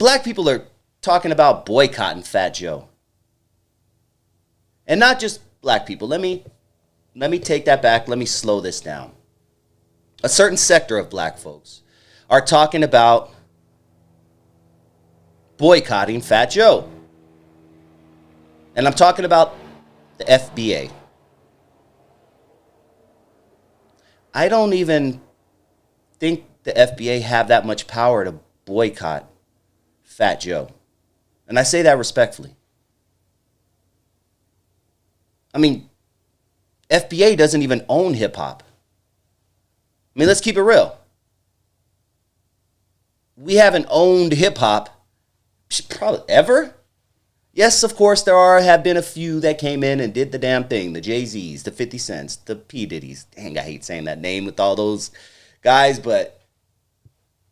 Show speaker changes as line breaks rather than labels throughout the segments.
Black people are talking about boycotting Fat Joe. And not just black people. Let me take that back. Let me slow this down. A certain sector of black folks are talking about boycotting Fat Joe. And I'm talking about the FBA. I don't even think the FBA have that much power to boycott Fat Joe. And I say that respectfully. I mean, FBA doesn't even own hip hop. I mean, let's keep it real. We haven't owned hip hop probably ever. Yes, of course, have been a few that came in and did the damn thing. The Jay-Z's, the 50 Cents, the P. Diddy's. Dang, I hate saying that name with all those guys, but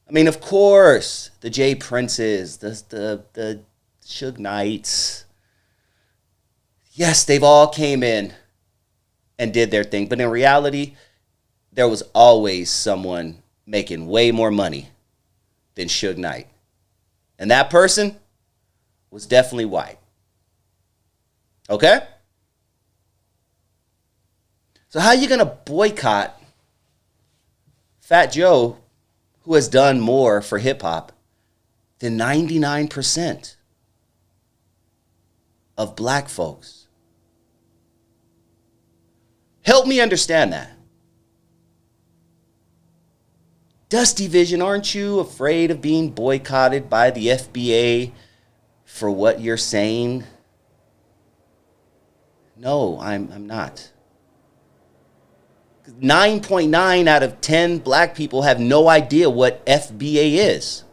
I mean, of course, the Jay Princes, the Suge Knights. Yes, they've all came in and did their thing. But in reality, there was always someone making way more money than Suge Knight. And that person was definitely white. Okay? So how are you going to boycott Fat Joe, who has done more for hip-hop than 99% of black folks? Help me understand that. Dusty Vision, aren't you afraid of being boycotted by the FBA for what you're saying? No, I'm not. 9.9 out of 10 black people have no idea what FBA is.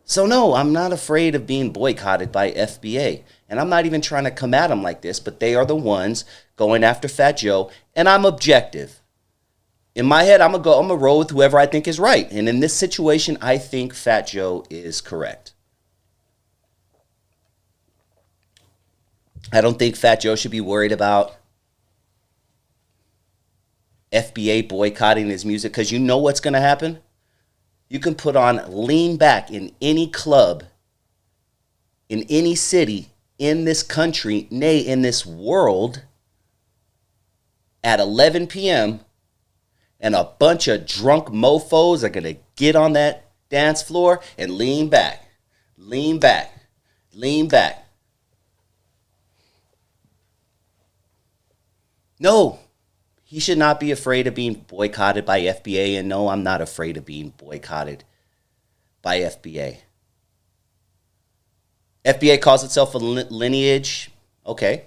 So no, I'm not afraid of being boycotted by FBA. And I'm not even trying to come at them like this, but they are the ones going after Fat Joe, and I'm objective. In my head, I'm gonna roll with whoever I think is right. And in this situation, I think Fat Joe is correct. I don't think Fat Joe should be worried about FBA boycotting his music, because you know what's going to happen? You can put on Lean Back in any club, in any city, in this country, nay, in this world, at 11 p.m., and a bunch of drunk mofos are going to get on that dance floor and lean back, lean back, lean back. No, he should not be afraid of being boycotted by FBA, and no, I'm not afraid of being boycotted by FBA. FBA calls itself a lineage, okay.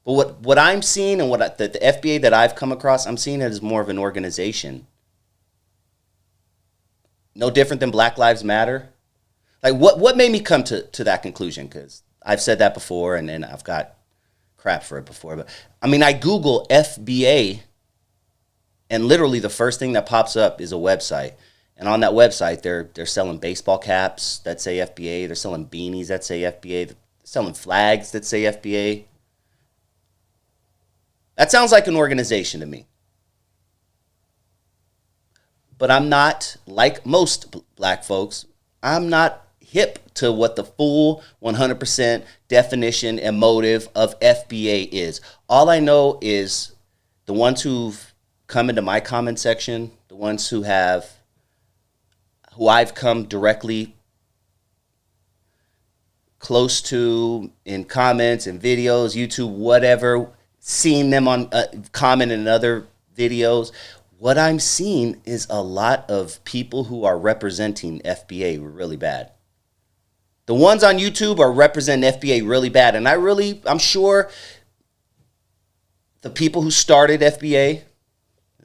But what I'm seeing and the FBA that I've come across, I'm seeing it as more of an organization. No different than Black Lives Matter. Like, what made me come to that conclusion? Because I've said that before, and I've got crap for it before. But I mean, I Google FBA, and literally the first thing that pops up is a website. And on that website, they're selling baseball caps that say FBA. They're selling beanies that say FBA. They're selling flags that say FBA. That sounds like an organization to me. But I'm not, like most black folks, I'm not hip to what the full 100% definition and motive of FBA is. All I know is the ones who've come into my comment section, the ones who I've come directly close to in comments and videos, YouTube, whatever, seeing them on comment in other videos. What I'm seeing is a lot of people who are representing FBA really bad. The ones on YouTube are representing FBA really bad. And I'm sure the people who started FBA,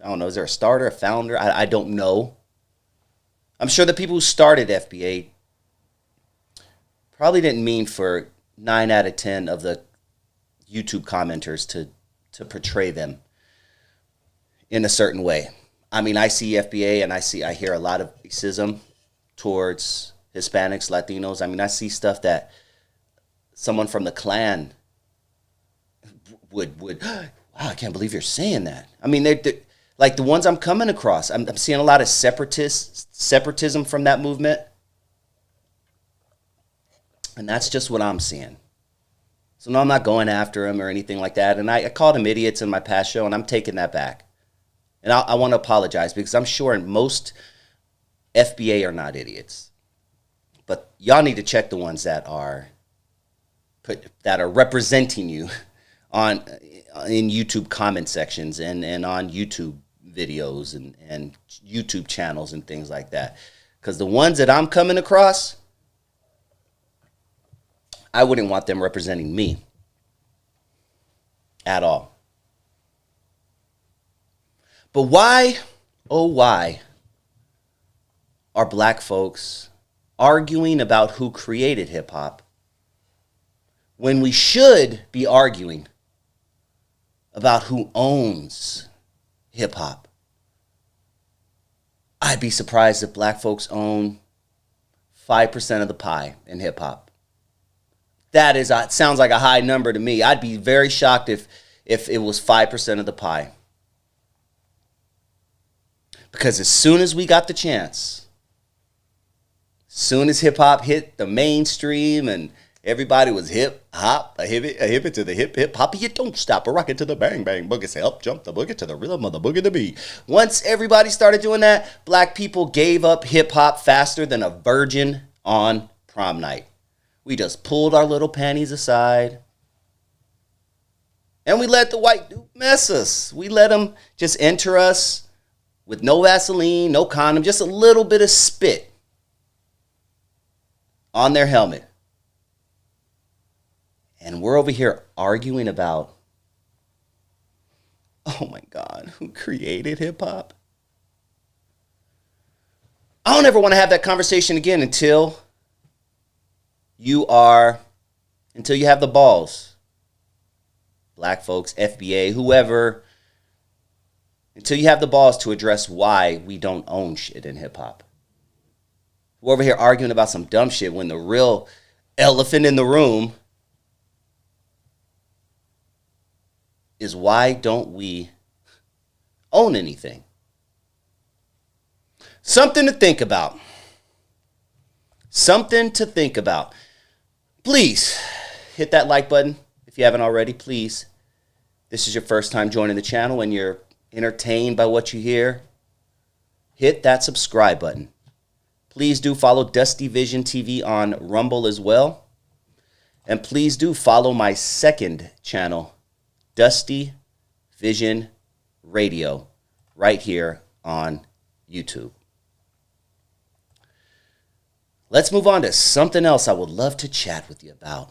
I don't know, is there a starter, a founder? I don't know. I'm sure the people who started FBA probably didn't mean for 9 out of 10 of the YouTube commenters to portray them in a certain way. I mean, I see FBA and I hear a lot of racism towards Hispanics, Latinos. I mean, I see stuff that someone from the Klan would wow, I can't believe you're saying that. I mean, they're like the ones I'm coming across. I'm seeing a lot of separatism from that movement. And that's just what I'm seeing. So no, I'm not going after them or anything like that. And I called them idiots in my past show, and I'm taking that back. And I want to apologize because I'm sure most FBA are not idiots. But y'all need to check the ones that are representing you in YouTube comment sections and on YouTube videos and YouTube channels and things like that. Because the ones that I'm coming across, I wouldn't want them representing me at all. But why, oh why, are black folks arguing about who created hip-hop when we should be arguing about who owns hip-hop? I'd be surprised if black folks own 5% of the pie in hip-hop. That sounds like a high number to me. I'd be very shocked if it was 5% of the pie. Because as soon as we got the chance, as soon as hip-hop hit the mainstream and everybody was hip-hop, a hip to the hip-hop, you don't stop, a rocket to the bang-bang, boogie say up, jump the boogie to the rhythm of the boogie to beat. Once everybody started doing that, black people gave up hip-hop faster than a virgin on prom night. We just pulled our little panties aside. And we let the white dude mess us. We let him just enter us with no Vaseline, no condom, just a little bit of spit on their helmet. And we're over here arguing about, oh my God, who created hip-hop? I don't ever want to have that conversation again until you have the balls, black folks, FBA, whoever, until you have the balls to address why we don't own shit in hip-hop. We're over here arguing about some dumb shit when the real elephant in the room is why don't we own anything? Something to think about. Something to think about. Please hit that like button if you haven't already. Please. This is your first time joining the channel and you're entertained by what you hear. Hit that subscribe button. Please do follow DustyVisionTV on Rumble as well. And please do follow my second channel, Dusty Vision Radio, right here on YouTube. Let's move on to something else I would love to chat with you about.